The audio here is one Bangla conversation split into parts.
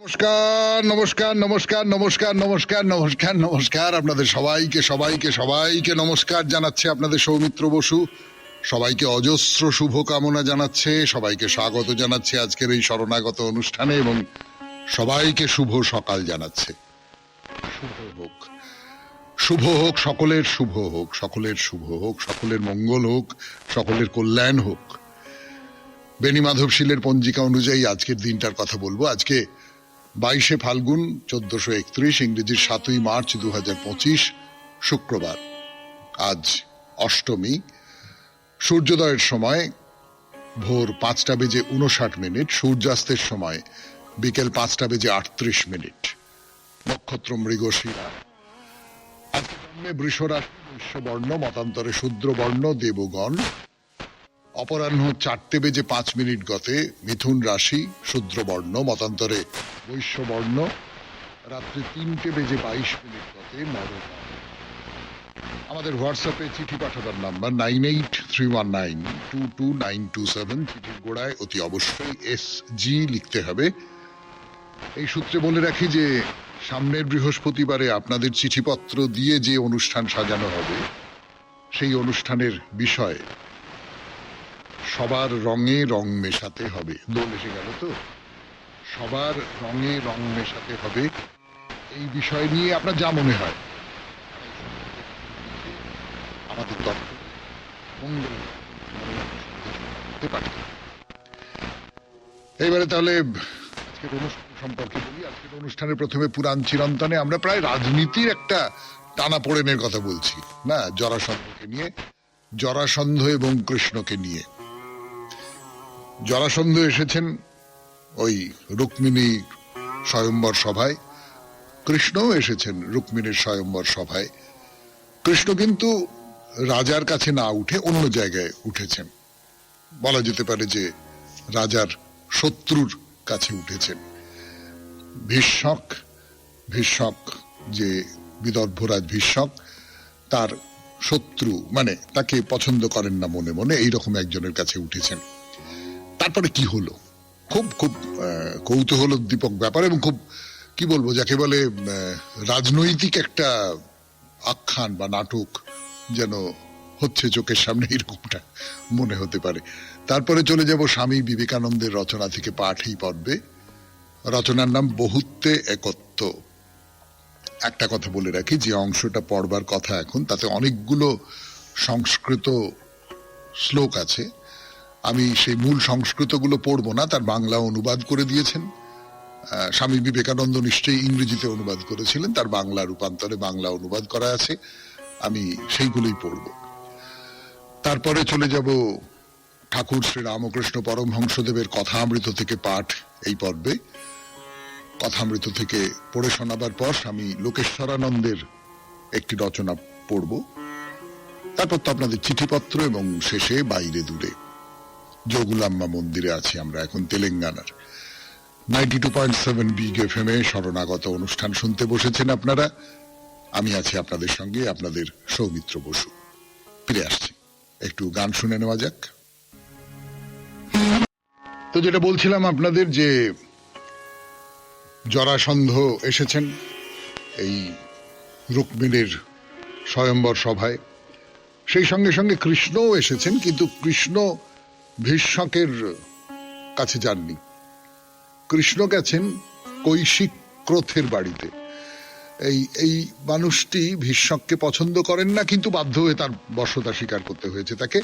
নমস্কার নমস্কার নমস্কার নমস্কার নমস্কার নমস্কার নমস্কার আপনাদের সবাইকে সবাইকে সবাইকে নমস্কার জানাচ্ছে আপনাদের সৌমিত্র বসু। সবাইকে অজস্র শুভকামনা জানাচ্ছে, সবাইকে স্বাগত জানাচ্ছে আজকের এই শরণাগত অনুষ্ঠানে এবং সবাইকে শুভ সকাল জানাচ্ছে। শুভ হোক, শুভ হোক, সকলের শুভ হোক, সকলের শুভ হোক, সকলের মঙ্গল হোক, সকলের কল্যাণ হোক। বেনি মাধবশীলের পঞ্জিকা অনুযায়ী আজকের দিনটার কথা বলবো। আজকে 22শে ফাল্গুন 1431, ইংরেজির 7ই মার্চ 2025, শুক্রবার। আজ অষ্টমী। সূর্যোদয়ের সময় ভোর 5:59, সূর্যাস্তের সময় বিকেল 5:38। নক্ষত্র মৃগশিরা। আজকে জন্মে বৃষরাশি, বৈশ্যবর্ণ, মতান্তরে শূদ্রবর্ণ দেবগণ। অপরাহ্ন 4:05 গতে মিথুন রাশি, শূদ্রবর্ণ, মতান্তরে বৈশ্যবর্ণ। রাত্রি 3:22 গতে নরবর্ণ। আমাদের হোয়াটসঅ্যাপে চিঠি পাঠাবার নাম্বার 9831922927। চিঠির গোড়ায় অতি অবশ্যই SG লিখতে হবে। এই সূত্রে বলে রাখি যে সামনের বৃহস্পতিবারে আপনাদের চিঠিপত্র দিয়ে যে অনুষ্ঠান সাজানো হবে, সেই অনুষ্ঠানের বিষয় সবার রঙে রং মেশাতে হবে। দোল এসে গেল তো, সবার রঙে রং মেশাতে হবে। এই বিষয় নিয়ে আপনার যা মনে হয় আমাদের দপ্তর মঙ্গল পাঠাতে। এইবারে তাহলে আজকের অনুষ্ঠান সম্পর্কে বলি। আজকের অনুষ্ঠানের প্রথমে পুরাণ চিরন্তনে আমরা প্রায় রাজনীতির একটা টানাপোড়েনের কথা বলছি না, জরাসন্ধকে নিয়ে, জরাসন্ধ এবং কৃষ্ণকে নিয়ে। জরাসন্ধ এসেছেন ওই রুক্মিণীর স্বয়ম্বর সভায়, কৃষ্ণও এসেছেন রুক্মিণীর স্বয়ম্বর সভায়। কৃষ্ণ কিন্তু রাজার কাছে না উঠে অন্য জায়গায় উঠেছেন। বলা যেতে পারে যে রাজার শত্রুর কাছে উঠেছেন। ভীষ্মক যে বিদর্ভরাজ ভীষ্মক, তার শত্রু, মানে তাকে পছন্দ করেন না মনে মনে, এইরকম একজনের কাছে উঠেছেন। তারপরে কি হলো, খুব খুব কৌতূহলোদ্দীপক ব্যাপার এবং খুব কি বলবো, যাকে বলে রাজনৈতিক একটা আখ্যান বা নাটক যেন হচ্ছে চোখের সামনে, এরকমটা মনে হতে পারে। তারপরে চলে যাব স্বামী বিবেকানন্দের রচনা থেকে পাঠ এই পর্বে। রচনার নাম বহুত্বে একত্ব। একটা কথা বলে রাখি, যে অংশটা পড়বার কথা এখন, তাতে অনেকগুলো সংস্কৃত শ্লোক আছে। আমি সেই মূল সংস্কৃতগুলো পড়বো না, তার বাংলা অনুবাদ করে দিয়েছেন স্বামী বিবেকানন্দ। নিশ্চয়ই ইংরেজিতে অনুবাদ করেছিলেন, তার বাংলা রূপান্তরে বাংলা অনুবাদ করা আছে, আমি সেইগুলোই পড়ব। তারপরে চলে যাব ঠাকুর শ্রী রামকৃষ্ণ পরমহংসদেবের কথামৃত থেকে পাঠ এই পর্বে। কথামৃত থেকে পড়ে শোনাবার পর স্বামী লোকেশ্বরানন্দের একটি রচনা পড়ব। তারপর তো আপনাদের চিঠিপত্র এবং শেষে বাইরে দূরে। যোগুলাম্মা মন্দিরে আছি আমরা এখন, তেলেঙ্গানার 92.7 বিগ FM এ শরণাগত অনুষ্ঠান শুনতে বসেছেন আপনারা। আমি আছি আপনাদের সঙ্গে, আপনাদের সৌমিত্র বসু। ফিরে আসছি, একটু গান শুনে নেওয়া যাক। তো যেটা বলছিলাম আপনাদের, যে জরাসন্ধ এসেছেন এই রুক্মিণীর স্বয়ম্বর সভায়, সেই সঙ্গে সঙ্গে কৃষ্ণও এসেছেন, কিন্তু কৃষ্ণ ভীষ্মকের কাছে যাননি। কৃষ্ণ গেছেন কৈশিক ক্রোথের বাড়িতে। এই মানুষটি ভীষ্মককে পছন্দ করেন না, কিন্তু বাধ্য হয়ে তার বশ্যতা স্বীকার করতে হয়েছে তাকে,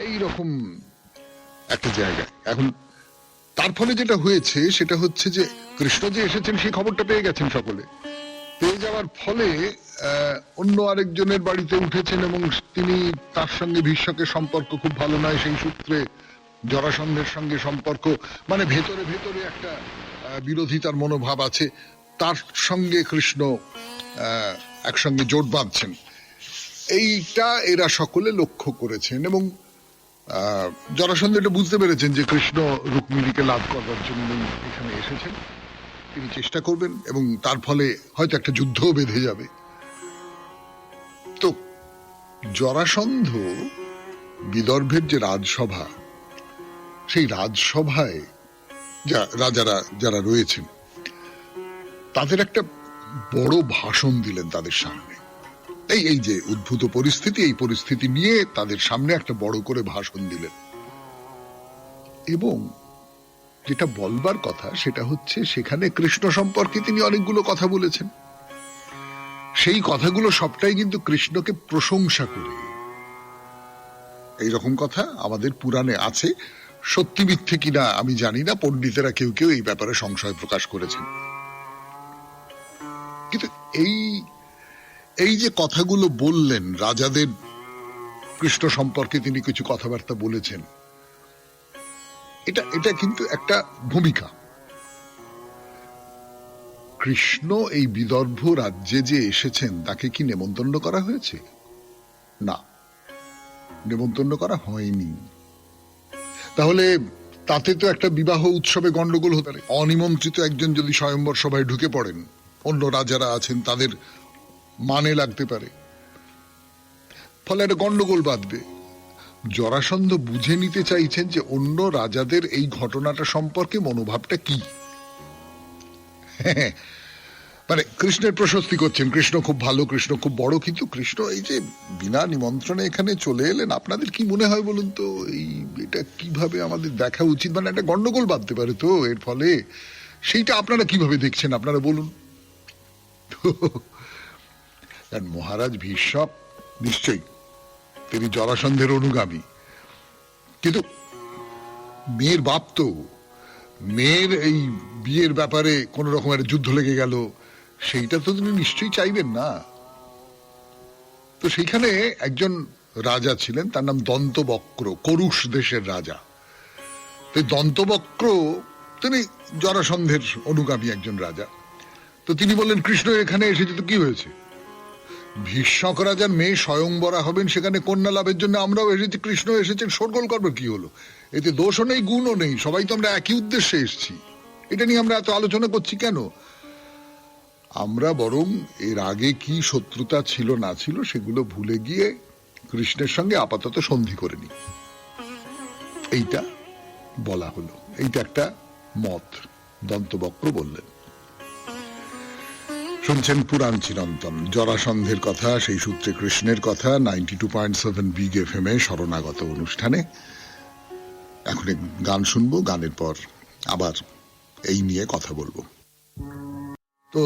এই রকম একটা জায়গায়। এখন তার ফলে যেটা হয়েছে সেটা হচ্ছে যে কৃষ্ণ যে এসেছেন সেই খবরটা পেয়ে গেছেন সকলে। পেয়ে যাওয়ার ফলে অন্য আরেকজনের বাড়িতে উঠেছেন এবং তিনি, তার সঙ্গে ভীষ্মকের সম্পর্ক খুব ভালো নয়, সেই সূত্রে জরাসন্ধের সঙ্গে সম্পর্ক, মানে ভেতরে ভেতরে একটা বিরোধিতার মনোভাব আছে। তার সঙ্গে কৃষ্ণ একসঙ্গে জোট বাঁধছেন, এইটা এরা সকলে লক্ষ্য করেছেন এবং জরাসন্ধ এটা বুঝতে পেরেছেন যে কৃষ্ণ রুক্মিণীকে লাভ করবার জন্য এখানে এসেছেন, তিনি চেষ্টা করবেন এবং তার ফলে হয়তো একটা যুদ্ধও বেঁধে যাবে। তো জরাসন্ধ বিদর্ভের যে রাজসভা, সেই রাজসভায় রাজারা যারা রয়েছেন তাদের একটা বড় ভাষণ দিলেন তাদের সামনে। এই যে উদ্ভূত পরিস্থিতি, এই পরিস্থিতি নিয়ে তাদের সামনে একটা বড় করে ভাষণ দিলেন। এবং যেটা বলবার কথা সেটা হচ্ছে, সেখানে কৃষ্ণ সম্পর্কে তিনি অনেকগুলো কথা বলেছেন। সেই কথাগুলো সবটাই কিন্তু কৃষ্ণকে প্রশংসা করে। এইরকম কথা আমাদের পুরাণে আছে, সত্যি মিথ্যে কিনা আমি জানি না, পণ্ডিতেরা কেউ কেউ এই ব্যাপারে সংশয় প্রকাশ করেছেন। কিন্তু এই যে কথাগুলো বললেন, রাজাদের কৃষ্ণ সম্পর্কে তিনি কিছু কথাবার্তা বলেছেন, এটা কিন্তু একটা ভূমিকা। কৃষ্ণ এই বিদর্ভ রাজ্যে যে এসেছেন তাকে কি নেমন্তন্ন করা হয়েছে? না, নেমন্তন্ন করা হয়নি। তাহলে তাতে তো একটা বিবাহ উৎসবে গন্ডগোল হতে পারে। অনিমন্ত্রিত একজন যদি স্বয়ম্বর সভায় ঢুকে পড়েন, অন্য রাজারা আছেন, তাদের মানে লাগতে পারে, ফলে একটা গন্ডগোল বাঁধবে। জরাসন্ধ বুঝে নিতে চাইছেন যে অন্য রাজাদের এই ঘটনাটা সম্পর্কে মনোভাবটা কি। মানে কৃষ্ণের প্রশস্তি করছেন, কৃষ্ণ খুব ভালো, কৃষ্ণ খুব বড়, কিন্তু কৃষ্ণ এই যে বিনা নিমন্ত্রণে এখানে চলে এলেন, আপনাদের কি মনে হয় বলুন তো, এটা কিভাবে আমাদের দেখা উচিত? মানে একটা গন্ডগোল বাঁধতে পারে তো এর ফলে। সেইটা আপনারা কিভাবে দেখছেন, আপনারা বলুন। মহারাজ ভীষ্ম নিশ্চয়ই তিনি জরাসন্ধের অনুগামী, কিন্তু মেয়ের বাপ তো, মেয়ের এই বিয়ের ব্যাপারে কোন রকমের যুদ্ধ লেগে গেল, সেইটা তো তিনি নিশ্চয়ই চাইবেন না। তো সেইখানে একজন রাজা ছিলেন, তার নাম দন্তবক্র, করুষ দেশের রাজা। তো দন্তবক্র তিনি জরাসন্ধের অনুগামী একজন রাজা। তো তিনি বললেন, কৃষ্ণ এখানে এসেছে তো কি হয়েছে? ভীষ্মক রাজার মেয়ে স্বয়ংবরা হবেন, সেখানে কন্যা লাভের জন্য আমরাও এসেছি, কৃষ্ণ এসেছেন, শোরগোল করবে কি হলো? এতে দোষও নেই, গুণও নেই, সবাই তো আমরা একই উদ্দেশ্যে এসেছি। এটা নিয়ে আমরা এত আলোচনা করছি কেন? আমরা বরং এর আগে কি শত্রুতা ছিল না ছিল সেগুলো ভুলে গিয়ে কৃষ্ণের সঙ্গে আপাতত সন্ধি করে নিই, এইটা বলা হলো। এইটা একটা মত দন্তবক্র বললেন। শুনছেন পুরাণ চিরন্তন, জরাসন্ধের কথা, সেই সূত্রে কৃষ্ণের কথা, 92.7 বিগ FM এ শরণাগত অনুষ্ঠানে। এখন গান শুনবো, গানের পর আবার এই নিয়ে কথা বলবো। তো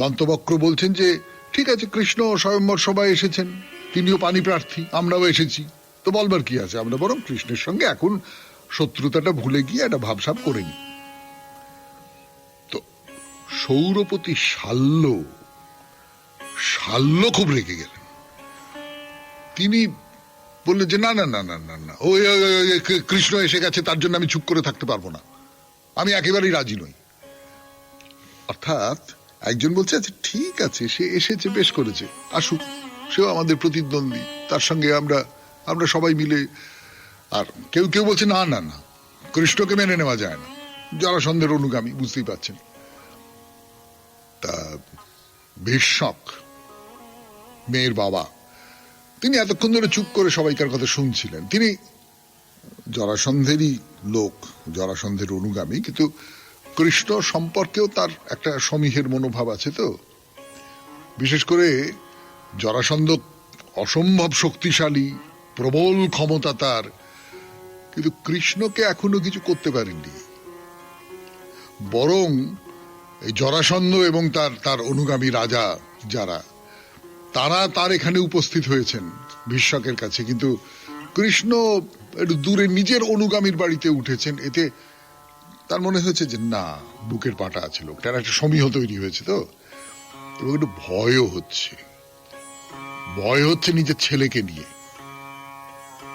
দন্তবক্র বলছেন যে ঠিক আছে, কৃষ্ণ স্বয়ম্বর সভায় এসেছেন, তিনিও পানি প্রার্থী, আমরাও এসেছি, তো বলবার কি আছে, আমরা বরং কৃষ্ণের সঙ্গে এখন শত্রুতাটা ভুলে গিয়ে একটা ভাবসাব করে নি। তো সৌরপতি শাল্য খুব রেগে গেলেন। তিনি বললেন যে না না না না না না, ওই কৃষ্ণ এসে গেছে, তার জন্য আমি চুপ করে থাকতে পারবো না, আমি একেবারেই রাজি নই। অর্থাৎ একজন বলছে আচ্ছা ঠিক আছে, সে এসেছে, বেশ করেছে, আসুক, সেও আমাদের প্রতিদ্বন্দ্বী, তার সঙ্গে আমরা সবাই মিলে। আর কেউ কেউ বলছে না না না, কৃষ্ণকে মেনে নেওয়া যায় না, জরাসন্ধের অনুগামী, বুঝতেই পারছেন। তা ভীষ্মক, মেয়ের বাবা, তিনি এতক্ষণ ধরে চুপ করে সবাইকার কথা শুনছিলেন। তিনি জরাসন্ধেরই লোক, জরাসন্ধের অনুগামী, কিন্তু কৃষ্ণ সম্পর্কেও তার একটা সমীহের মনোভাব আছে। তো বিশেষ করে জরাসন্ধ অসম্ভব শক্তিশালী, প্রবল ক্ষমতা তার, কিন্তু কৃষ্ণকে এখনো কিছু করতে পারেননি। বরং এই জরাসন্ধ এবং তার অনুগামী রাজা যারা, তারা তার এখানে উপস্থিত হয়েছেন ভীষ্মকের কাছে, কিন্তু কৃষ্ণ একটু দূরে নিজের অনুগামীর বাড়িতে উঠেছেন। এতে তার মনে হয়েছে যে না, বুকের পাটা আছে, লোকটার একটা সমীহ তৈরি হয়েছে। তো এবং একটু ভয়ও হচ্ছে, ভয় হচ্ছে নিজের ছেলেকে নিয়ে।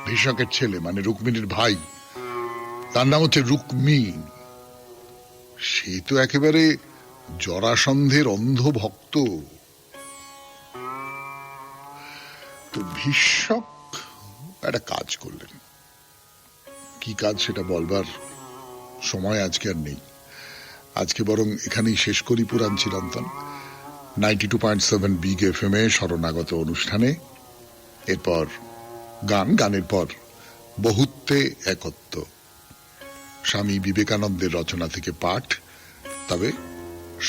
ভীষ্মকের ছেলে মানে রুক্মিণীর ভাই, তার নাম হচ্ছে রুক্মিণ, সে তো একেবারে জরাসন্ধের অন্ধ ভক্ত। তো ভীষ্মক একটা কাজ করলেন, কি কাজ সেটা বলবার সময় আজকে আর নেই। আজকে বরং এখানেই শেষ করি পুরাণ চিরন্তন, 92.7 বিগ FM এ শরণাগত অনুষ্ঠানে। এরপর গানের পর বহুত্বে একত্ব, স্বামী বিবেকানন্দের রচনা থেকে পাঠ, তবে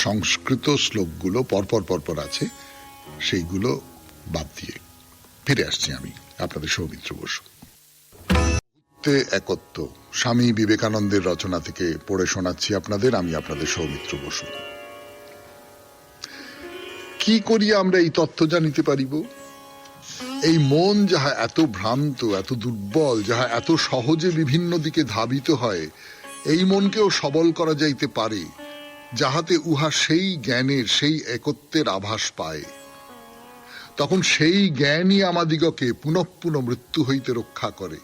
সংস্কৃত শ্লোকগুলো পরপর পরপর আছে, সেইগুলো বাদ দিয়ে ফিরে আসছি আমি, আপনাদের সৌমিত্র বসু। একত্ব, স্বামী বিবেকানন্দের রচনা থেকে পড়ে শোনাচ্ছি আপনাদের, আমি আপনাদের সৌমিত্র বসু। কি করিয়া আমরা এই তত্ত্ব জানিতে পারিব? এই মন যাহা এত ভ্রান্ত, এত দুর্বল, যাহা এত সহজে বিভিন্ন দিকে ধাবিত হয়, এই মনকেও সবল করা যাইতে পারে, যাহাতে উহা সেই জ্ঞানের, সেই একত্বের আভাস পায়। তখন সেই জ্ঞানই আমাদিগকে পুনঃ পুনঃ মৃত্যু হইতে রক্ষা করে।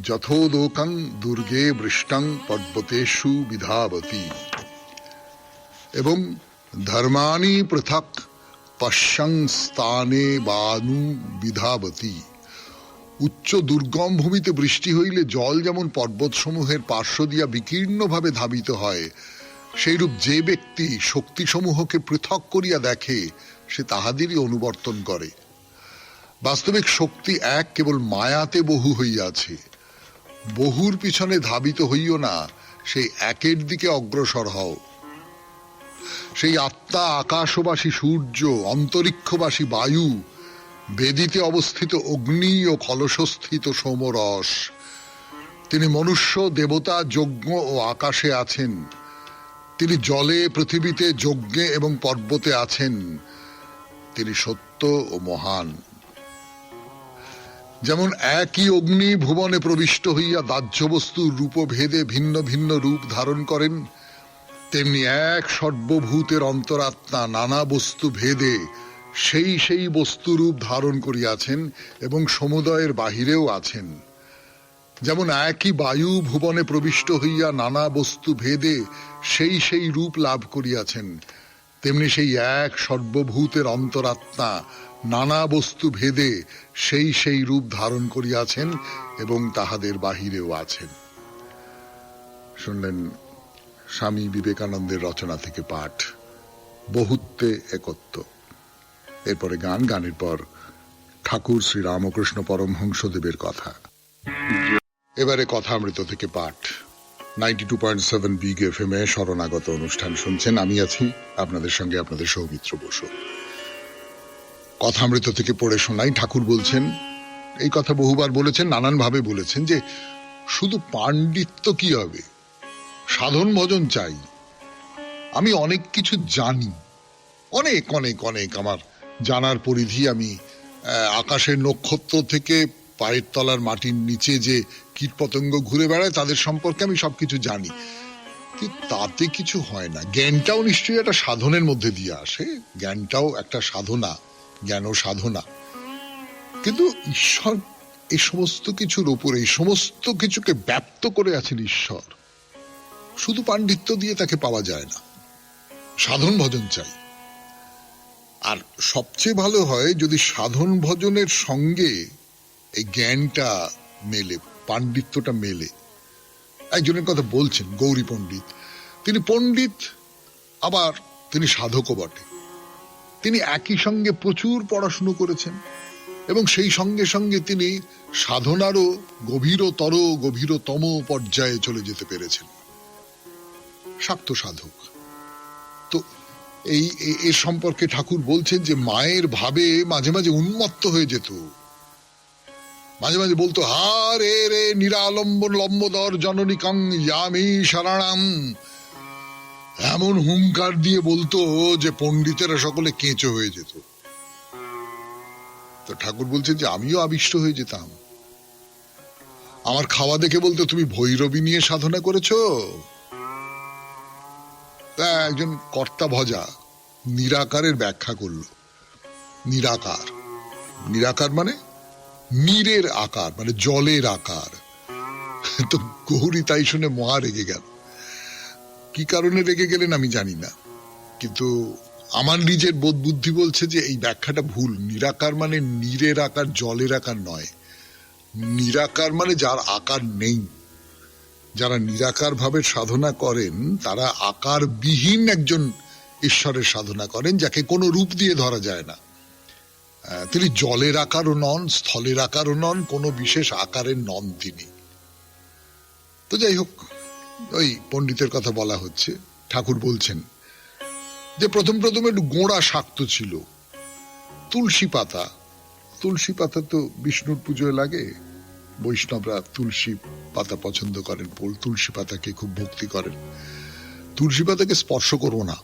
যথোদোকং দুর্গে বৃষ্টং পর্বতেষু বিধাবতী এবং ধর্মানি পৃথক পশ্যং স্থানে বানু বিধাবতী। উচ্চ দুর্গম ভূমিতে বৃষ্টি হইলে জল যেমন পর্বতসমূহের পার্শ্ব দিয়া বিকীর্ণভাবে ধাবিত হয়, সেইরূপ যে ব্যক্তি শক্তিসমূহকে পৃথক করিয়া দেখে, সে তাহাদেরই অনুবর্তন করে। বাস্তবিক শক্তি এক, কেবল মায়াতে বহু হইয়াছে। বহুর পিছনে ধাবিত হইও না, সেই একের দিকে অগ্রসর হও। সেই আত্মা আকাশবাসী সূর্য, অন্তরিক্ষবাসী বায়ু, বেদিতে অবস্থিত অগ্নি ও কলসস্থিত সোমরস। তিনি মনুষ্য, দেবতা, যজ্ঞ ও আকাশে আছেন। তিনি জলে, পৃথিবীতে, যজ্ঞে এবং পর্বতে আছেন। তিনি সত্য ও মহান। যেমন একই অগ্নি ভুবনে প্রবিষ্ট হইয়া দাহ্য বস্তুর রূপভেদে ভিন্ন ভিন্ন রূপ ধারণ করেন, তেমনি এক সর্বভূতের অন্তরাত্মা নানা বস্তু ভেদে সেই সেই বস্তুরূপ ধারণ করিয়াছেন এবং সমুদয়ের বাহিরেও আছেন। যেমন একই বায়ু ভুবনে প্রবিষ্ট হইয়া নানা বস্তু ভেদে সেই সেই রূপ লাভ করিয়াছেন, তেমনি সেই এক সর্বভূতের অন্তরাত্মা নানা বস্তু ভেদে সেই সেই রূপ ধারণ করিয়াছেন এবং তাহাদের বাহিরেও আছেন। শুনলেন স্বামী বিবেকানন্দের রচনা থেকে পাঠ, বহুত্বে একত্ব। এরপরে গান, গানের পর ঠাকুর শ্রী রামকৃষ্ণ পরমহংসদেবের কথা। এবারে কথামৃত থেকে পাঠ, 92.7 বিগ এফএম এ শরণাগত অনুষ্ঠান শুনছেন। আমি আছি আপনাদের সঙ্গে, আপনাদের সৌমিত্র বসু। কথামৃত থেকে পড়ে শোনাই। ঠাকুর বলছেন, এই কথা বহুবার বলেছেন, নানান ভাবে বলেছেন, যে শুধু পাণ্ডিত্য কি হবে, সাধন ভজন চাই। আমি অনেক কিছু জানি, অনেক অনেক অনেক আমার জানার পরিধি। আমি আকাশের নক্ষত্র থেকে পায়ের তলার মাটির নিচে যে কীটপতঙ্গ ঘুরে বেড়ায় তাদের সম্পর্কে আমি সবকিছু জানি, কিন্তু তাতে কিছু হয় না। জ্ঞানটাও নিশ্চয়ই একটা সাধনের মধ্যে দিয়ে আসে, জ্ঞানটাও একটা সাধনা, জ্ঞান ও সাধনা। কিন্তু ঈশ্বর এই সমস্ত কিছুর উপরে, এই সমস্ত কিছুকে ব্যাপ্ত করে আছেন ঈশ্বর। শুধু পাণ্ডিত্য দিয়ে তাকে পাওয়া যায় না, সাধন ভজন চাই। আর সবচেয়ে ভালো হয় যদি সাধন ভজনের সঙ্গে এই জ্ঞানটা মেলে, পাণ্ডিত্যটা মেলে। একজনের কথা বলছেন, গৌরী পণ্ডিত। তিনি পণ্ডিত, আবার তিনি সাধকও বটে। তিনি একই সঙ্গে প্রচুর পড়াশুনো করেছেন এবং সেই সঙ্গে সঙ্গে তিনি সাধনারও গভীরতর, গভীরতম পর্যায়ে চলে যেতে পেরেছেন। শাক্ত সাধক। তো এর সম্পর্কে ঠাকুর বলছেন যে মায়ের ভাবে মাঝে মাঝে উন্মত্ত হয়ে যেত, মাঝে মাঝে বলতো, হা রে রে নিরালম্বন লম্বদর জননিকং ইয়ামি শরণাম। এমন হুঙ্কার দিয়ে বলতো যে পণ্ডিতেরা সকলে কেঁচো হয়ে যেত। তো ঠাকুর বলছেন যে আমিও আবিষ্ট হয়ে যেতাম। আমার খাওয়া দেখে বলতো, তুমি ভৈরবী নিয়ে সাধনা করেছো? তা একজন কর্তা ভজা নিরাকারের ব্যাখ্যা করলো। নিরাকার, নিরাকার মানে নীরের আকার, মানে জলের আকার। তো গৌরী তাই শুনে মহা রেগে গেল। কি কারণে রেগে গেলেন আমি জানি না, কিন্তু আমার নিজের বোধ বুদ্ধি বলছে যে এই ব্যাখ্যাটা ভুল। নিরাকার মানে নীরের আকার, জলের আকার নয়। নিরাকার মানে যার আকার নেই। যারা নিরাকার ভাবে সাধনা করেন তারা আকারবিহীন একজন ঈশ্বরের সাধনা করেন, যাকে কোনো রূপ দিয়ে ধরা যায় না। তিনি জলের আকারও নন, স্থলের আকারও নন, কোনো বিশেষ আকারের নন তিনি। তো যাই হোক, ওই পণ্ডিতের কথা বলা হচ্ছে। ঠাকুর বলছেন যে প্রথম প্রথম একটু গোড়া শাক্ত ছিল। তুলসী পাতা, তুলসী পাতা তো বিষ্ণুর পুজোয় লাগে, বৈষ্ণবরা তুলসী পাতা পছন্দ করেন, তুলসী পাতাকে খুব ভক্তি করেন। তুলসী পাতাকে স্পর্শ করবো না,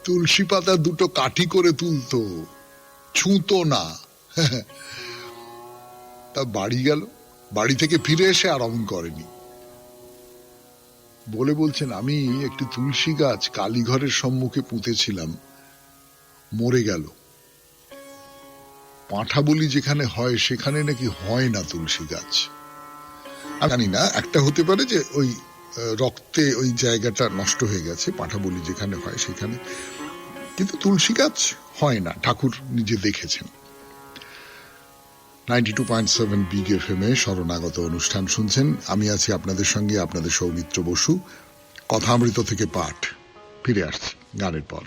তুলসী পাতা দুটো কাঠি করে তুলতো, ছুঁতো না। তা বাড়ি গেল, বাড়ি থেকে ফিরে এসে আর অমন করেনি। বলে বলছেন, আমি একটি তুলসী গাছ কালীঘরের সম্মুখে পুঁতেছিলাম, মরে গেল। পাঁঠা বলি যেখানে হয় সেখানে নাকি হয় না তুলসী গাছ। জানি না, একটা হতে পারে যে ওই রক্তে ওই জায়গাটা নষ্ট হয়ে গেছে, পাঁঠা বলি যেখানে হয় সেখানে, কিন্তু তুলসী গাছ হয় না, ঠাকুর নিজে দেখেছেন। 92.7 বিগ এফএম এ শরণাগত অনুষ্ঠান শুনছেন। আমি আছি আপনাদের সঙ্গে, আপনাদের সৌমিত্র বসু। কথামৃত থেকে পাঠ, ফিরে আসছি গানের পর।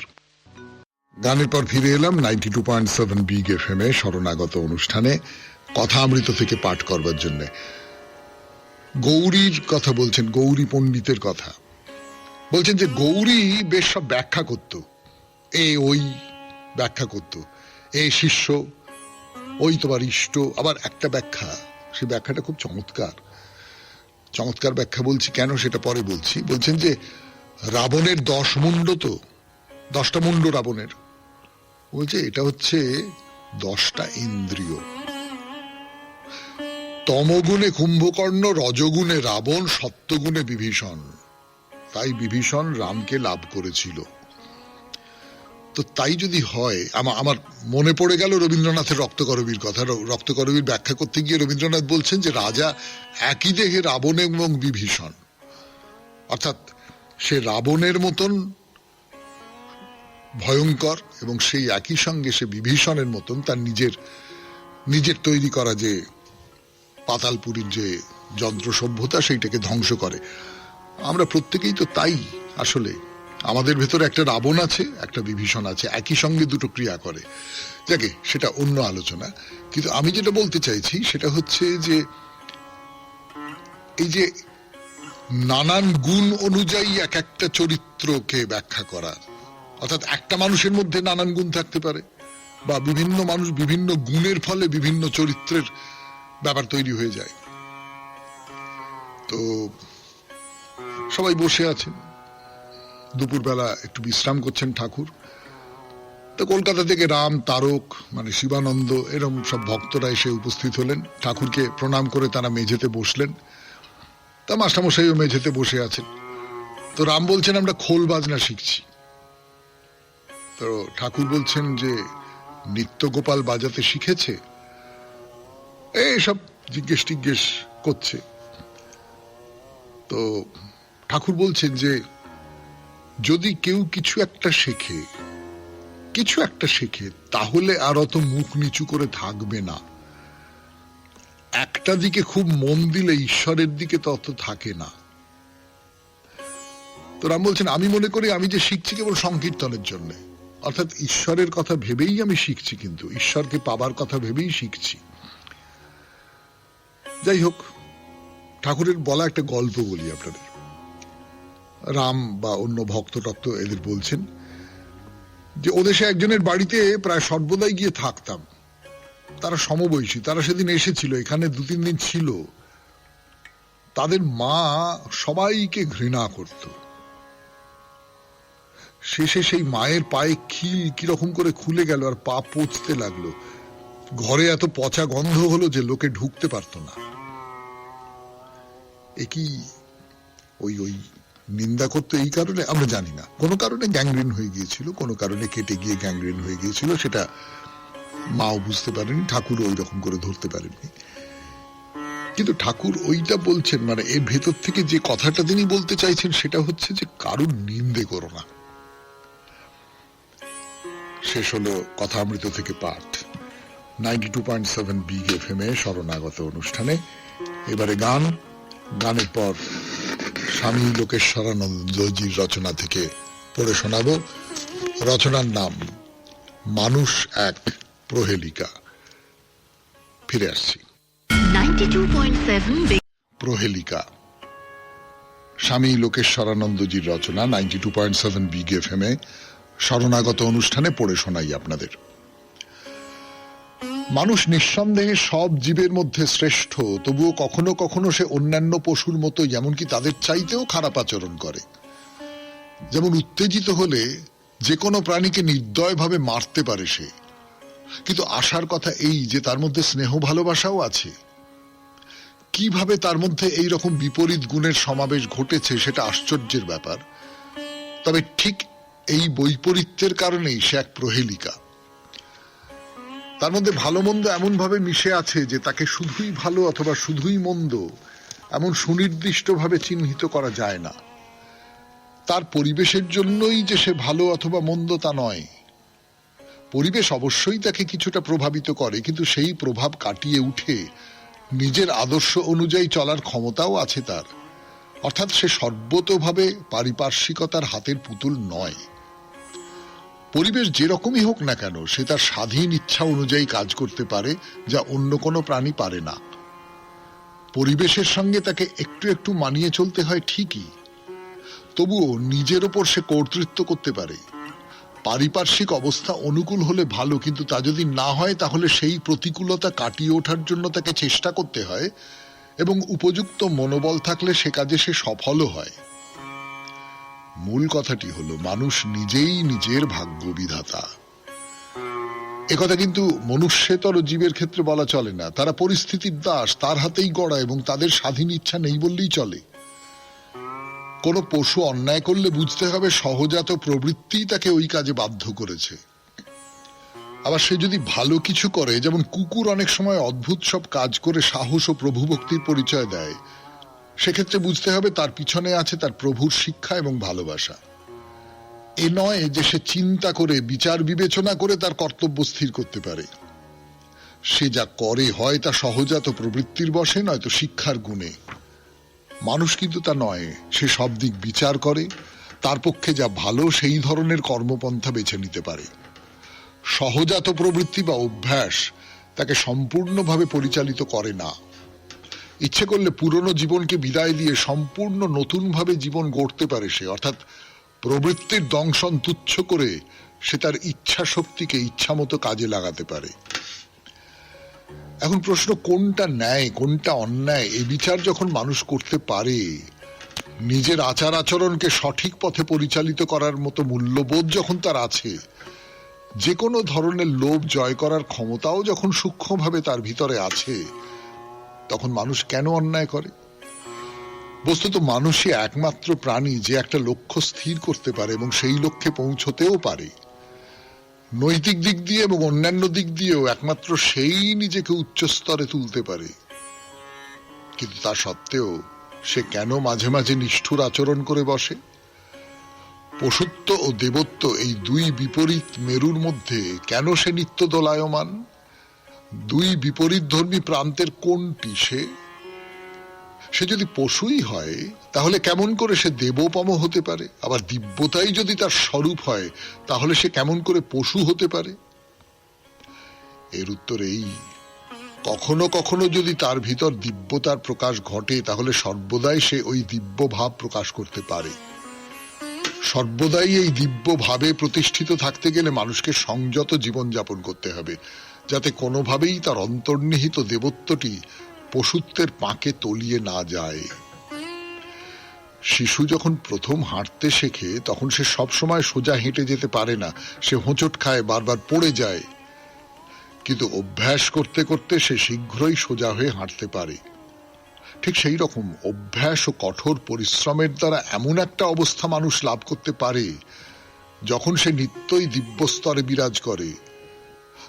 গানের পর ফিরে এলাম 92.7 বিগ এফএম এ শরণাগত অনুষ্ঠানে কথামৃত থেকে পাঠ করবার জন্য। গৌরীর কথা বলছেন, গৌরী পণ্ডিতের কথা বলছেন যে গৌরী বেশ সব ব্যাখ্যা করত, ওই ব্যাখ্যা করত, শিষ্য, ওই তোমার ইষ্ট। আবার একটা ব্যাখ্যা, সেই ব্যাখ্যাটা খুব চমৎকার, চমৎকার ব্যাখ্যা। বলছি কেন সেটা পরে বলছি। বলছেন যে রাবণের 10 মুন্ড, তো 10টা মুন্ড রাবণের, বলছে এটা হচ্ছে 10টা ইন্দ্রিয়। তমগুণে কুম্ভকর্ণ, রজগুণে রাবণ, সত্যগুণে বিভীষণ। তাই বিভীষণ রামকে লাভ করেছিল। তো তাই যদি হয়, আমার মনে পড়ে গেল রবীন্দ্রনাথের রক্তকরবীর কথা। রক্তকরবীর ব্যাখ্যা করতে গিয়ে রবীন্দ্রনাথ বলছেন যে রাজা একই দেহে রাবণ এবং বিভীষণ, অর্থাৎ সে রাবণের মতন ভয়ঙ্কর এবং সেই একই সঙ্গে সে বিভীষণের মতন তার নিজের তৈরি করা যে পাতালপুরীর যে যন্ত্র সভ্যতা, সেইটাকে ধ্বংস করে। আমরা প্রত্যেকেই তো তাই। আসলে আমাদের ভেতরে একটা রাবণ আছে, একটা বিভীষণ আছে, একই সঙ্গে দুটো ক্রিয়া করে। যাকে সেটা অন্য আলোচনা। কিন্তু আমি যেটা বলতে চাইছি সেটা হচ্ছে যে এই যে নানান গুণ অনুযায়ী এক একটা চরিত্রকে ব্যাখ্যা করা, অর্থাৎ একটা মানুষের মধ্যে নানান গুণ থাকতে পারে, বা বিভিন্ন মানুষ বিভিন্ন গুণের ফলে বিভিন্ন চরিত্রের ব্যাপার তৈরি হয়ে যায়। তো সবাই বসে আছেন, দুপুরবেলা একটু বিশ্রাম করছেন ঠাকুর। তো কলকাতা থেকে রাম, তারক, মানে শিবানন্দ, এরকম সব ভক্তরা এসে উপস্থিত হলেন। ঠাকুরকে প্রণাম করে তারা মেঝেতে বসলেন। তা মাস্টারমশাইও মেঝেতে বসে আছেন। তো রাম বলছেন, আমরা খোল বাজনা শিখছি। তো ঠাকুর বলছেন যে নিত্যগোপাল বাজাতে শিখেছে, সব জিজ্ঞেস টিজ্ঞেস করছে। তো ঠাকুর বলছেন যে যদি কেউ কিছু একটা শেখে তাহলে আর অত মুখ নিচু করে থাকবে না। একটা দিকে খুব মন দিলে ঈশ্বরের দিকে তত থাকে না। তো রাম বলছেন, আমি মনে করি আমি যে শিখছি কেবল সংকীর্তনের জন্য, অর্থাৎ ঈশ্বরের কথা ভেবেই আমি শিখছি, কিন্তু ঈশ্বরকে পাবার কথা ভেবেই শিখছি। যাই হোক, ঠাকুরের বলা একটা গল্প বলি আপনাদের। রাম বা অন্য ভক্ত টক্ত এদের বলছেন যে ওদেশে একজনের বাড়িতে প্রায় সর্বদাই গিয়ে থাকতাম। তারা সমবয়সী, তারা সেদিন এসেছিল, এখানে 2-3 দিন ছিল। তাদের মা সবাইকে ঘৃণা করত। শেষে সেই মায়ের পায়ে খিল কিরকম করে খুলে গেল আর পা পচতে লাগলো। ঘরে এত পচা গন্ধ হলো যে লোকে ঢুকতে পারত না। কি ওই নিন্দা করতো এই কারণে আমরা জানি না, কোনো কারণে গ্যাংগ্রিন হয়ে গিয়েছিল, কোনো কারণে কেটে গিয়ে গ্যাংগ্রিন হয়ে গিয়েছিল, সেটা মাও বুঝতে পারেনি, ঠাকুর ওই রকম করে ধরতে পারেননি। কিন্তু ঠাকুর ওইটা বলছেন, মানে এর ভেতর থেকে যে কথাটা তিনি বলতে চাইছেন সেটা হচ্ছে যে কারুর নিন্দে করো না। শেষ হলো কথামৃত থেকে পাঠ 92.7 বিগ এফএম এ শরণাগত অনুষ্ঠানে। এবারে গানের পর স্বামী লোকেশ্বরানন্দজির রচনা থেকে পড়ে শোনাবো। রচনার নাম মানুষ এক প্রহেলিকা। ফিরে আসছি। 92.7 প্রহেলিকা। স্বামী লোকেশ্বরানন্দজির রচনা 92.7 বিগ এফএম এ শরণাগত অনুষ্ঠানে পড়ে শোনাই আপনাদের। মানুষ নিঃসন্দেহে সব জীবের মধ্যে শ্রেষ্ঠ, তবুও কখনো কখনো সে অন্যান্য পশুর মতো এমনকি তাদের চাইতেও খারাপ আচরণ করে। যেমন উত্তেজিত হলে যে কোনো প্রাণীকে নির্দয়ভাবে মারতে পারে সে, কিন্তু আশার কথা এই যে তার মধ্যে স্নেহ ভালোবাসাও আছে। কিভাবে তার মধ্যে এই রকম বিপরীত গুণের সমাবেশ ঘটেছে সেটা আশ্চর্যের ব্যাপার। তবে ঠিক এই বৈপরীত্যের কারণেই সে এক প্রহেলিকা। তার মধ্যে ভালো মন্দ এমন ভাবে মিশে আছে যে তাকে শুধুই ভালো অথবা শুধুই মন্দ এমন সুনির্দিষ্টভাবে চিহ্নিত করা যায় না। তার পরিবেশের জন্যই যে সে ভালো অথবা মন্দ তা নয়। পরিবেশ অবশ্যই তাকে কিছুটা প্রভাবিত করে, কিন্তু সেই প্রভাব কাটিয়ে উঠে নিজের আদর্শ অনুযায়ী চলার ক্ষমতাও আছে তার। অর্থাৎ সে সর্বতোভাবে পারিপার্শ্বিকতার হাতের পুতুল নয়। পরিবেশ যেরকমই হোক না কেন সে তার স্বাধীন ইচ্ছা অনুযায়ী কাজ করতে পারে, যা অন্য কোনো প্রাণী পারে না। পরিবেশের সঙ্গে তাকে একটু একটু মানিয়ে চলতে হয় ঠিকই, তবুও নিজের ওপর সে কর্তৃত্ব করতে পারে। পারিপার্শ্বিক অবস্থা অনুকূল হলে ভালো, কিন্তু তা যদি না হয় তাহলে সেই প্রতিকূলতা কাটিয়ে ওঠার জন্য তাকে চেষ্টা করতে হয়, এবং উপযুক্ত মনোবল থাকলে সে কাজে সে সফলও হয়। মূল কথাটি হলো মানুষ নিজেই নিজের ভাগ্য বিধাতা। একথা কিন্তু মনুষ্যেতর জীবের ক্ষেত্রে বলা চলে না। তারা পরিস্থিতির দাস, তার হাতেই গড়া, এবং তাদের স্বাধীন ইচ্ছা নেই বললেই চলে। কোন পশু অন্যায় করলে বুঝতে হবে সহজাত প্রবৃত্তি তাকে ওই কাজে বাধ্য করেছে। আবার সে যদি ভালো কিছু করে, যেমন কুকুর অনেক সময় অদ্ভুত সব কাজ করে সাহস ও প্রভুভক্তির পরিচয় দেয়, সেক্ষেত্রে বুঝতে হবে তার পিছনে আছে তার প্রভুর শিক্ষা এবং ভালোবাসা। এ নয় যে সে চিন্তা করে বিচার বিবেচনা করে তার কর্তব্য স্থির করতে পারে। সে যা করে হয় তা সহজাত প্রবৃত্তির বশে, নয়তো শিক্ষার গুণে। মানুষ কিন্তু তা নয়। সে সব দিক বিচার করে, তার পক্ষে যা ভালো সেই ধরনের কর্মপন্থা বেছে নিতে পারে। সহজাত প্রবৃত্তি বা অভ্যাস তাকে সম্পূর্ণভাবে পরিচালিত করে না। ইচ্ছে করলে পুরনো জীবনকে বিদায় দিয়ে সম্পূর্ণ নতুনভাবে জীবন গড়তে পারে সে। অর্থাৎ প্রবৃত্তির দংশন তুচ্ছ করে সে তার ইচ্ছা শক্তিকে ইচ্ছা মতো কাজে লাগাতে পারে। এখন প্রশ্ন, কোনটা ন্যায় কোনটা অন্যায় এ বিচার যখন মানুষ করতে পারে, নিজের আচার আচরণকে সঠিক পথে পরিচালিত করার মতো মূল্যবোধ যখন তার আছে, যে কোনো ধরনের লোভ জয় করার ক্ষমতাও যখন সূক্ষ্মভাবে তার ভিতরে আছে, তখন মানুষ কেন অন্যায় করে? বস্তুত মানুষই একমাত্র প্রাণী যে একটা লক্ষ্য স্থির করতে পারে এবং সেই লক্ষ্যে পৌঁছতেও পারে। নৈতিক দিক দিয়ে এবং অন্যান্য দিক দিয়েও একমাত্র সেই নিজেকে উচ্চ স্তরে তুলতে পারে। কিন্তু তা সত্ত্বেও সে কেন মাঝে মাঝে নিষ্ঠুর আচরণ করে বসে? পশুত্ব ও দেবত্ব এই দুই বিপরীত মেরুর মধ্যে কেন সে নিত্য দোলায়মান? দুই বিপরীত ধর্মী প্রান্তের কোনটি সে? সে যদি পশুই হয় তাহলে কেমন করে সে দেবোপম হতে পারে? আবার দিব্যতাই যদি তার স্বরূপ হয় তাহলে সে কেমন করে পশু হতে পারে? এর উত্তর এই, কখনো কখনো যদি তার ভিতর দিব্যতার প্রকাশ ঘটে তাহলে সর্বদাই সে ওই দিব্য ভাব প্রকাশ করতে পারে। সর্বদাই এই দিব্য ভাবে প্রতিষ্ঠিত থাকতে গেলে মানুষকে সংযত জীবনযাপন করতে হবে, যাতে কোনোভাবেই তার অন্তর্নিহিত দেবত্বটি পশুত্বের পাকে তলিয়ে না যায়। শিশু যখন প্রথম হাঁটতে শেখে তখন সে সবসময় সোজা হেঁটে যেতে পারে না, সে হোঁচট খায়, বারবার পড়ে যায়। কিন্তু অভ্যাস করতে করতে সে শীঘ্রই সোজা হয়ে হাঁটতে পারে। ঠিক সেই রকম অভ্যাস ও কঠোর পরিশ্রমের দ্বারা এমন একটা অবস্থা মানুষ লাভ করতে পারে, যখন সে নিত্যই দিব্য স্তরে বিরাজ করে,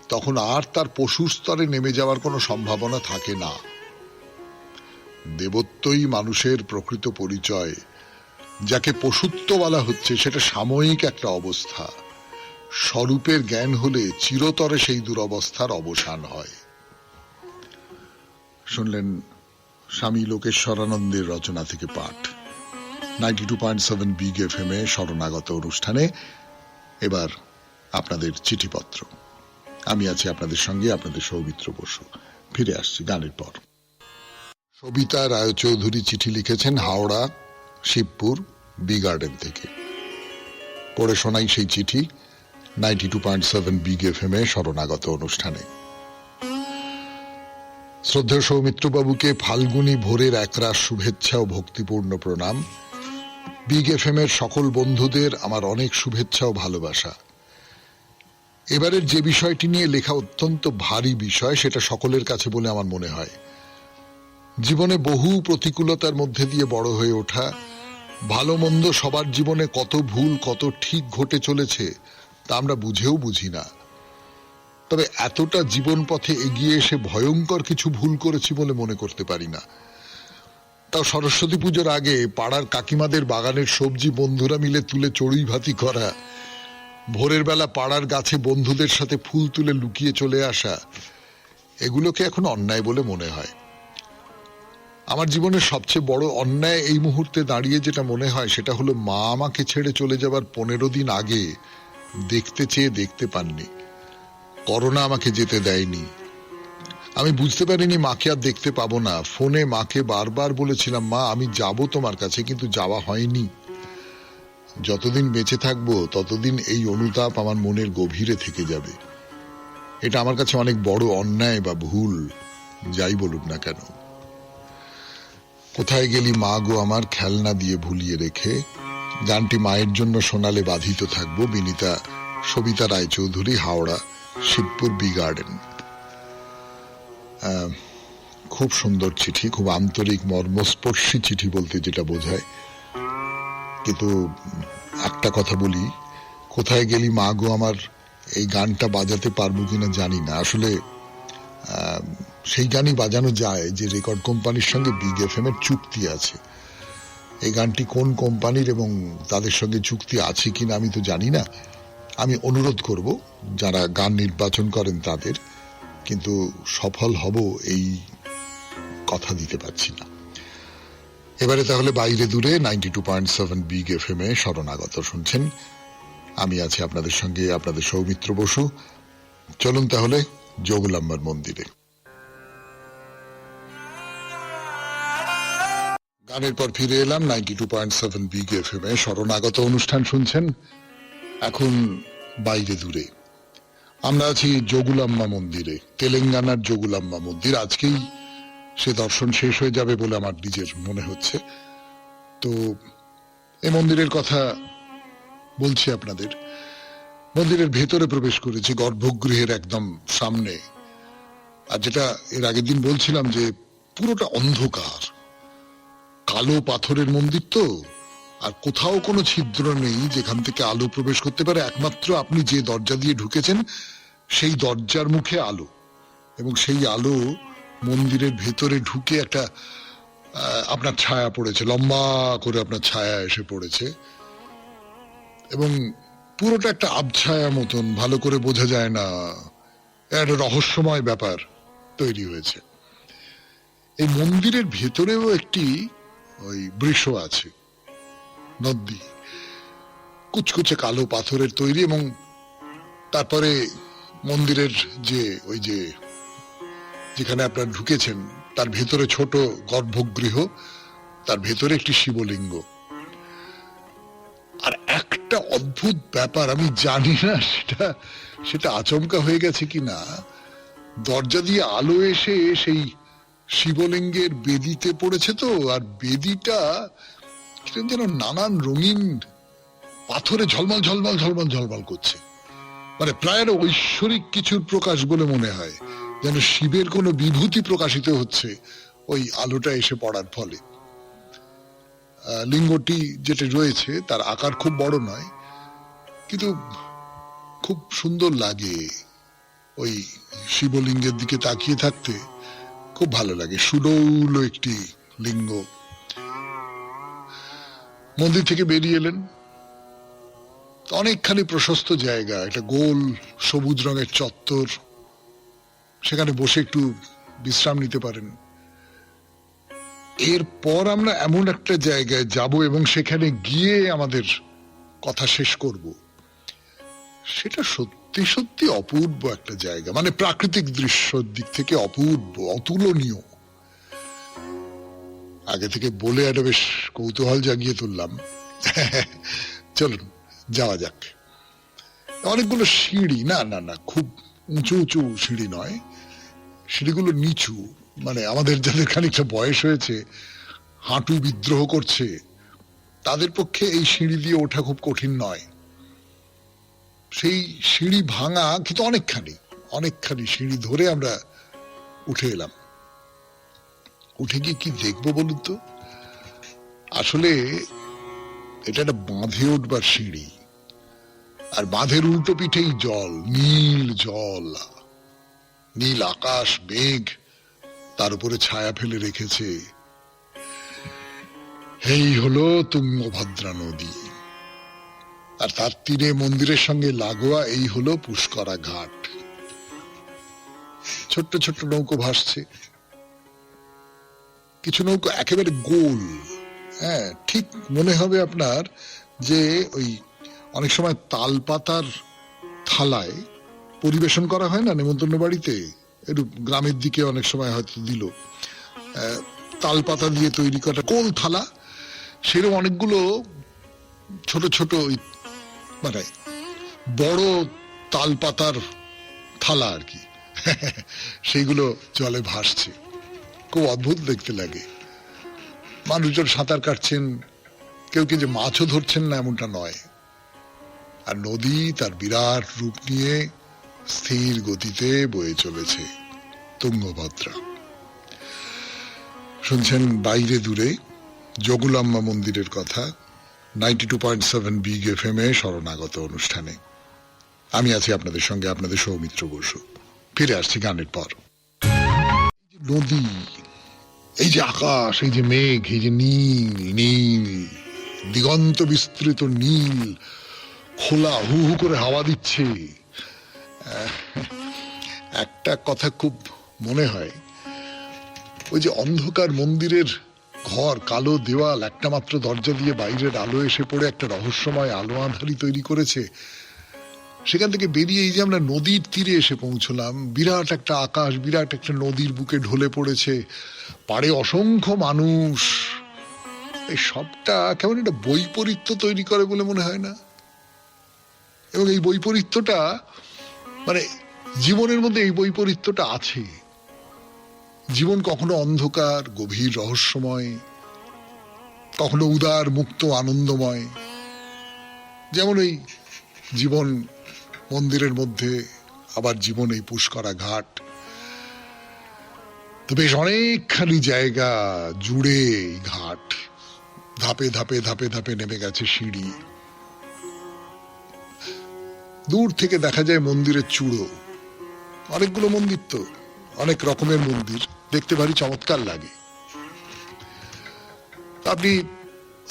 তখন আর তার পশুর স্তরে নেমে যাওয়ার কোনো সম্ভাবনা থাকে না। দেবত্বই মানুষের প্রকৃত পরিচয়। যাকে পশুত্ব বলা হচ্ছে সেটা সাময়িক একটা অবস্থা। স্বরূপের জ্ঞান হলে চিরতরে সেই দুরবস্থার অবসান হয়। শুনলেন স্বামী লোকেশ্বরানন্দের রচনা থেকে পাঠ 92.7 বিগ এফএম এ শরণাগত অনুষ্ঠানে। এবার আপনাদের চিঠিপত্র। আমি আছি আপনাদের সঙ্গে, আপনাদের সৌমিত্র বসু। ফিরে আসছি গানের পর। সবিতা রায়চৌধুরী চিঠি লিখেছেন হাওড়া শিবপুর বি গার্ডেন থেকে। পড়ে শোনাই সেই চিঠি 92.7 বিগ এফএম এ শরণাগত অনুষ্ঠানে। শ্রদ্ধেয় সৌমিত্রবাবুকে ফাল্গুনী ভোরের একরাশ শুভেচ্ছা ও ভক্তিপূর্ণ প্রণাম। বিগ এফএম এর সকল বন্ধুদের আমার অনেক শুভেচ্ছা ও ভালোবাসা। এবারের যে বিষয়টি নিয়ে লেখা অত্যন্ত ভারী বিষয়, সেটা সকলের কাছে বলে আমার মনে হয়। জীবনে বহু প্রতিকূলতার মধ্যে দিয়ে বড় হয়ে ওঠা, ভালো মন্দ সবার জীবনে কত ভুল কত ঠিক ঘটে চলেছে তা আমরা বুঝেও বুঝি না। তবে এতটা জীবন পথে এগিয়ে এসে ভয়ঙ্কর কিছু ভুল করেছি বলে মনে করতে পারি না। তাও সরস্বতী পুজোর আগে পাড়ার কাকিমাদের বাগানের সবজি বন্ধুরা মিলে তুলে চড়ুই ভাতি করা, ভোরের বেলা পাড়ার গাছে বন্ধুদের সাথে ফুল তুলে লুকিয়ে চলে আসা, এগুলোকে এখন অন্যায় বলে মনে হয়। আমার জীবনের সবচেয়ে বড় অন্যায় এই মুহূর্তে দাঁড়িয়ে যেটা মনে হয় সেটা হলো মা আমাকে ছেড়ে চলে যাবার 15 দিন আগে দেখতে চেয়ে দেখতে পাননি। করোনা আমাকে যেতে দেয়নি। আমি বুঝতে পারিনি মাকে আর দেখতে পাবো না। ফোনে মাকে বারবার বলেছিলাম, মা আমি যাব তোমার কাছে, কিন্তু যাওয়া হয়নি। যতদিন বেঁচে থাকবো ততদিন এই অনুতাপ আমার মনের গভীরে থেকে যাবে। এটা আমার কাছে অনেক বড় অন্যায় বা ভুল, যাই বলুক না কেন। কোথায় গেলি মা গো আমার, খেলনা দিয়ে ভুলিয়ে রেখে, গানটি মায়ের জন্য শোনালে বাধিত থাকবো। Binita Sabita Roychowdhury, Howrah, Shibpur B garden. খুব সুন্দর চিঠি, খুব আন্তরিক মর্মস্পর্শী চিঠি বলতে যেটা বোঝায়। কিন্তু একটা কথা বলি, কোথায় গেলি মা গো আমার এই গানটা বাজাতে পারবো কিনা জানি না। আসলে সেই গানই বাজানো যায় যে রেকর্ড কোম্পানির সঙ্গে বিগ এফএম এর চুক্তি আছে। এই গানটি কোন কোম্পানির এবং তাদের সঙ্গে চুক্তি আছে কিনা আমি তো জানি না। আমি অনুরোধ করব যারা গান নির্বাচন করেন তাদের, কিন্তু সফল হব এই কথা দিতে পারছি না। এবারে তাহলে বাইরে দূরে 92.7 বিগ এফএম এ শরণাগত শুনছেন। আমি আছি আপনাদের সঙ্গে, আপনাদের সৌমিত্র বসু। চলুন তাহলে যোগুলাম্বার মন্দিরে। গানের পর ফিরে এলাম 92.7 বিগ এফএম এ শরণাগত অনুষ্ঠান শুনছেন। এখন বাইরে দূরে আমরা আছি যোগুলাম্মা মন্দিরে, তেলেঙ্গানার যোগুলাম্মা মন্দির। আজকেই সে দর্শন শেষ হয়ে যাবে বলে আমার নিজের মনে হচ্ছে। তো এই মন্দিরের কথা বলছি আপনাদের। মন্দিরের ভেতরে প্রবেশ করেছি, গর্ভগৃহের একদম সামনে। আর যেটা এর আগের দিন বলছিলাম যে পুরোটা অন্ধকার, কালো পাথরের মন্দির তো, আর কোথাও কোনো ছিদ্র নেই যেখান থেকে আলো প্রবেশ করতে পারে। একমাত্র আপনি যে দরজা দিয়ে ঢুকেছেন সেই দরজার মুখে আলো, এবং সেই আলো মন্দিরের ভেতরে ঢুকে একটা আপনার ছায়া পড়েছে, লম্বা করে আপনার ছায়া এসে পড়েছে, এবং পুরোটা একটা আবছায়া মতন, ভালো করে বোঝা যায় না, একটা রহস্যময় ব্যাপার তৈরি হয়েছে। এই মন্দিরের ভেতরেও একটি ওই বৃষ আছে, নদী, কুচকুচে কালো পাথরের তৈরি, এবং তারপরে মন্দিরের যে ওই যে যেখানে আপনারা ঢুকেছেন তার ভেতরে ছোট গর্ভগৃহ, তার ভেতরে একটি শিবলিঙ্গ। আর একটা অদ্ভুত ব্যাপার, আমি জানি না সেটা আচমকা হয়ে গেছে কিনা, দরজা দিয়ে আলো এসে সেই শিবলিঙ্গের বেদিতে পড়েছে তো, আর বেদিটা যেন নানান রঙিন পাথরে ঝলমল ঝলমল ঝলমল ঝলমল করছে। মানে প্রায় ঐশ্বরিক কিছুর প্রকাশ বলে মনে হয়, যেন শিবের কোনো বিভূতি প্রকাশিত হচ্ছে ওই আলোটা এসে পড়ার ফলে। লিঙ্গটি যেটা রয়েছে তার আকার খুব বড় নয়, কিন্তু খুব সুন্দর লাগে। ওই শিবলিঙ্গের দিকে তাকিয়ে থাকতে খুব ভালো লাগে, সুডৌল একটি লিঙ্গ। মন্দির থেকে বেরিয়ে এলেন, অনেকখানি প্রশস্ত জায়গা, একটা গোল সবুজ রঙের চত্বর, সেখানে বসে একটু বিশ্রাম নিতে পারেন। এরপর আমরা এমন একটা জায়গায় যাব এবং সেখানে গিয়ে আমাদের কথা শেষ করব। সেটা সত্যি সত্যি অপূর্ব একটা জায়গা, মানে প্রাকৃতিক দৃশ্যের দিক থেকে অপূর্ব, অতুলনীয়। আগে থেকে বলে একটা বেশ কৌতূহল জাগিয়ে তুললাম। চলুন যাওয়া যাক। অনেকগুলো সিঁড়ি, না না না, খুব উঁচু উঁচু সিঁড়ি নয়, সিঁড়িগুলো নিচু, মানে আমাদের যাদের খানিকটা বয়স হয়েছে, হাঁটু বিদ্রোহ করছে, তাদের পক্ষে এই সিঁড়ি দিয়ে ওঠা খুব কঠিন নয়। সেই সিঁড়ি ভাঙা, কিন্তু অনেকখানি সিঁড়ি ধরে আমরা উঠে এলাম। উঠে গিয়ে কি দেখবো বলুন তো? আসলে এটা একটা বাঁধে উঠবার সিঁড়ি, আর বাঁধের উল্টো পিঠেই জল, নীল জল, নীল আকাশ, মেঘ তার উপরে ছায়া ফেলে রেখেছে। এই হলো তুঙ্গভদ্রা নদী, আর তার তীরে মন্দিরের সঙ্গে লাগোয়া এই হলো পুষ্করা ঘাট। ছোট্ট ছোট্ট নৌকো ভাসছে, কিছু নৌকো একেবারে গোল। হ্যাঁ, ঠিক মনে হবে আপনার যে ওই অনেক সময় তাল পাতার থালায় পরিবেশন করা হয় না নেমন্তন্ন বাড়িতে, একটু গ্রামের দিকে অনেক সময় হয়তো দিল, তাল পাতা দিয়ে তৈরি করা গোল থালা, সেরকম অনেকগুলো ছোট ছোট মানে বড় তাল পাতার থালা আর কি, সেইগুলো জলে ভাসছে। খুব অদ্ভুত দেখতে লাগে। মানুষজন সাঁতার কাটছেন, কেউ কি যে মাছও ধরছেন না এমনটা নয়। আর নদী তার বিরাট রূপ নিয়ে স্থির গতিতে বয়ে চলেছে, তুঙ্গভদ্রা। শুনছেন বাইরে দূরে যোগুলাম্মা মন্দিরের কথা 92.7 বিগ FM এ শরণাগত অনুষ্ঠানে। আমি আছি আপনাদের সঙ্গে, আপনাদের সৌমিত্র বসু। ফিরে আসছি গানের পর। নদী, এই যে আকাশ, এই যে মেঘ, এই যে নীল নীল দিগন্ত বিস্তৃত নীল, খোলা হু হু করে হাওয়া দিচ্ছে। একটা কথা খুব মনে হয়, ওই যে অন্ধকার মন্দিরের ঘর, কালো দেওয়াল, একটা মাত্র দরজা দিয়ে বাইরের আলো এসে পড়ে একটা রহস্যময় আলো আঁধারি তৈরি করেছে। সেখান থেকে বেরিয়ে এই যে আমরা নদীর তীরে এসে পৌঁছলাম, বিরাট একটা আকাশ, বিরাট একটা নদীর বুকে ঢলে পড়েছে, পাড়ে অসংখ্য মানুষ। এই সবটা কেমন একটা বৈপরীত্য তৈরি করে বলে মনে হয় না? এবং এই বৈপরীত্যটা, মানে জীবনের মধ্যে এই বৈপরীত্যটা আছে। জীবন কখনো অন্ধকার গভীর রহস্যময়, কখনো উদার মুক্ত আনন্দময়, যেমন এই জীবন মন্দিরের মধ্যে, আবার জীবন এই পুষ্করা ঘাট। তো বেশ অনেকখানি জায়গা জুড়ে এই ঘাট, ধাপে ধাপে ধাপে ধাপে নেমে গেছে সিঁড়ি। দূর থেকে দেখা যায় মন্দিরের চূড়ো, অনেকগুলো মন্দির, তো অনেক রকমের মন্দির, দেখতে ভারী চমৎকার লাগে। আপনি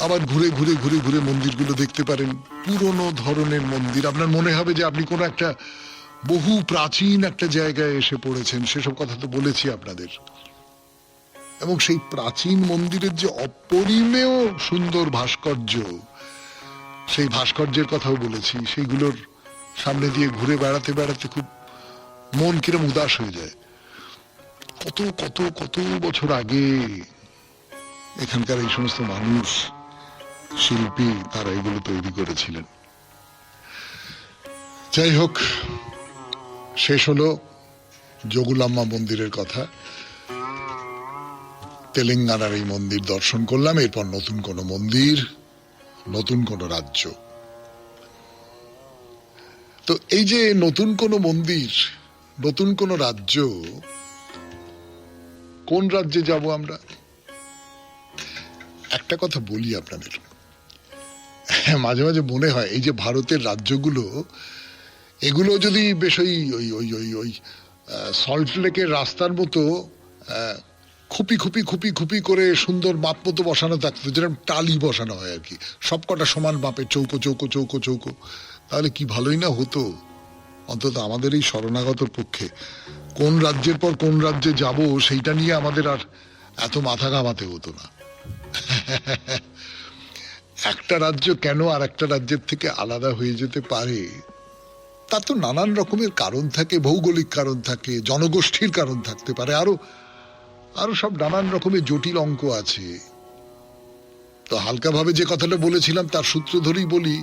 আবার ঘুরে ঘুরে ঘুরে ঘুরে মন্দিরগুলো দেখতে পারেন, পুরনো ধরনের মন্দির। আপনার মনে হবে যে আপনি কোনো একটা বহু প্রাচীন একটা জায়গায় এসে পড়েছেন, সেসব কথা তো বলেছি আপনাদের। এবং সেই প্রাচীন মন্দিরের যে অপরিমেয় সুন্দর ভাস্কর্য, সেই ভাস্কর্যের কথাও বলেছি। সেইগুলোর সামনে দিয়ে ঘুরে বেড়াতে বেড়াতে খুব মন কিরম উদাস হয়ে যায়। কত কত কত বছর আগে এখানকার এই সমস্ত মানুষ, শিল্পী, তারা এগুলো তৈরি করেছিলেন। যাই হোক, শেষ হলো যোগুলাম্মা মন্দিরের কথা। তেলেঙ্গানার এই মন্দির দর্শন করলাম। এরপর নতুন কোন মন্দির, নতুন কোন রাজ্য। তো এই যে নতুন কোন মন্দির, নতুন কোন রাজ্য, কোন রাজ্যে যাব আমরা? একটা কথা বলি আপনাদের, মাঝে মাঝে মনে হয় এই যে ভারতের রাজ্যগুলো, এগুলো যদি বেশ ওই ওই ওই ওই ওই সল্ট লেকের রাস্তার মতো খুপি খুপি খুপি খুপি করে সুন্দর মাপ মতো বসানো থাকতো, যেরকম টালি বসানো হয় আর কি, সবকটা সমান মাপে, চৌকো চৌকো চৌকো চৌকো, তাহলে কি ভালোই না হতো। অন্তত আমাদের এই শরণাগতর পক্ষে কোন রাজ্যের পর কোন রাজ্যে যাব সেইটা নিয়ে আমাদের আর এত মাথা ঘামাতে হতো না। একটা রাজ্য কেন আর একটা রাজ্যের থেকে আলাদা হয়ে যেতে পারে, তার তো নানান রকমের কারণ থাকে, ভৌগোলিক কারণ থাকে, জনগোষ্ঠীর কারণ থাকতে পারে, আরো আরো সব নানান রকমের জটিল অঙ্ক আছে। তো হালকাভাবে যে কথাটা বলেছিলাম তার সূত্র ধরেই বলি,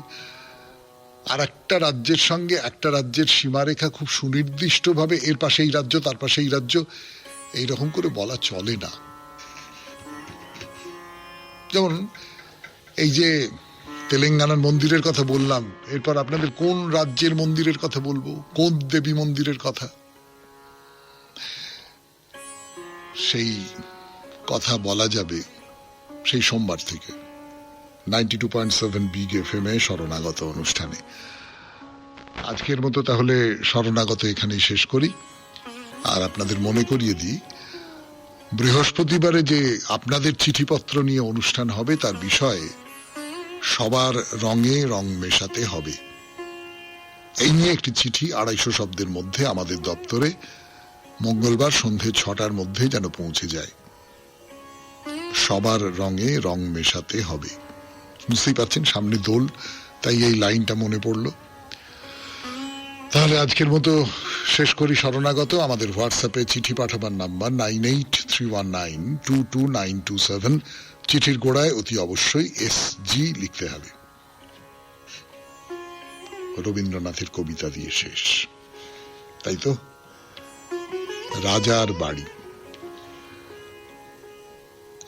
আর একটা রাজ্যের সঙ্গে একটা রাজ্যের সীমারেখা খুব সুনির্দিষ্টভাবে এর পাশে এই রাজ্য তার পাশে এই রাজ্য এইরকম করে বলা চলে না। যেমন এই যে তেলেঙ্গানার মন্দিরের কথা বললাম, এরপর আপনাদের কোন রাজ্যের মন্দিরের কথা বলবো, কোন দেবী মন্দিরের কথা, সেই কথা বলা যাবে সেই সোমবার থেকে 92.7 বিগ FM এ শরণাগত অনুষ্ঠানে। আজকের মতো তাহলে শরণাগত এখানেই শেষ করি। আর আপনাদের মনে করিয়ে দিই, বৃহস্পতিবারে যে আপনাদের চিঠিপত্র নিয়ে অনুষ্ঠান হবে তার বিষয়ে সবার রঙে রং মেশাতে হবে, এই নিয়ে একটি চিঠি 250 শব্দের মধ্যে আমাদের দপ্তরে মঙ্গলবার সন্ধে 6টার মধ্যে যেন পৌঁছে যায়। সবার রঙে রং মেশাতে হবে। বুঝতেই পারছেন সামনে দোল, তাই এই লাইনটা মনে পড়লো। তাহলে আজকের মতো শেষ করি শরণাগত। আমাদের হোয়াটসঅ্যাপে চিঠি পাঠাবার নাম্বার 9831922927। চিঠির গোড়ায় অতি অবশ্যই SG লিখতে হবে। রবীন্দ্রনাথের কবিতা দিয়ে শেষ, তাই তো? রাজার বাড়ি।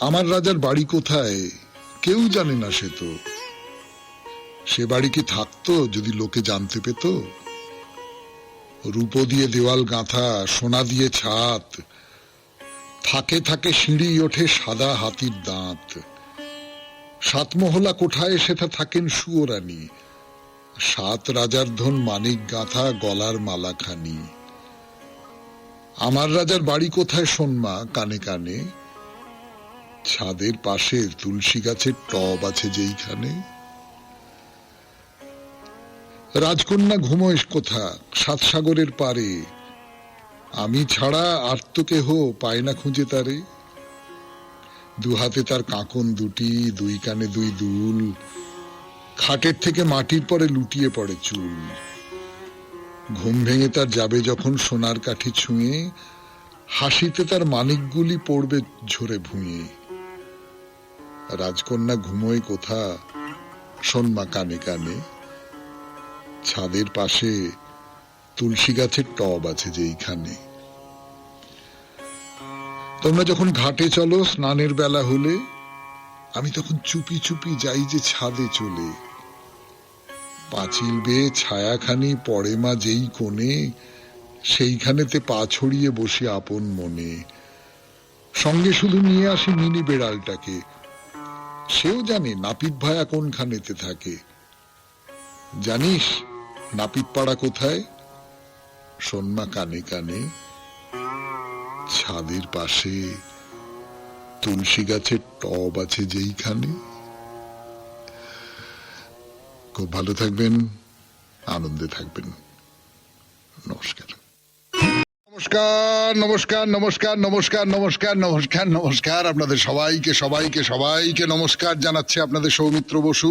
আমার রাজার বাড়ি কোথায় কেউ জানে না, সে তো। সে বাড়ি কি থাকতো যদি লোকে জানতে পেত? রূপো দিয়ে দেওয়াল গাঁথা, সোনা দিয়ে ছাদ, থাকে থাকে সিঁড়ি ওঠে সাদা হাতির দাঁত। সাতমহলা কোঠায় সেথা থাকেন সুয়োরানী, 7 রাজার ধন মানিক গাঁথা গলার মালাখানি। আমার রাজার বাড়ি কোথায় শোনমা কানে কানে, ছাদের পাশে তুলসী গাছের টব আছে যেইখানে। রাজকন্যা ঘুমোয় কোথা 7 সাগরের পারে, আমি ছাড়া আর তো কেহ পায় না খুঁজে তারে। 2 হাতে তার কাঁকন দুটি, 2 কানে 2 দুল, খাটের থেকে মাটির পরে লুটিয়ে পড়ে চুল। ঘুম ভেঙে তার যাবে যখন সোনার কাঠি ছুঁয়ে, হাসিতে তার মানিকগুলি পড়বে ঝরে ভুঁয়ে। রাজকন্যা ঘুমোয় কোথা শোনমা কানে কানে, ছাদের পাশে তুলসী গাছের টব আছে যেইখানে। তোমরা যখন ঘাটে চলো স্নানের বেলা হলে, আমি তখন চুপি চুপি যাই যে ছাদে চলে। পাঁচিল বেয়ে ছায়াখানি পড়ে মা যেই কোণে, সেইখানেতে পা ছড়িয়ে বসে আপন মনে। সঙ্গে শুধু নিয়ে আসি মিনি বেড়ালটাকে, সেও জানে নাপিত ভায়া কোনখানেতে থাকে। জানিস নাপিত পাড়া কোথায়? শোনমা কানে কানে, ছাদের পাশে তুলসী গাছের টব আছে যেইখানে। খুব ভালো থাকবেন, আনন্দে থাকবেন। নমস্কার নমস্কার নমস্কার নমস্কার নমস্কার নমস্কার নমস্কার নমস্কার। আপনাদের সবাইকে সবাইকে সবাইকে নমস্কার জানাচ্ছে আপনাদের সৌমিত্র বসু।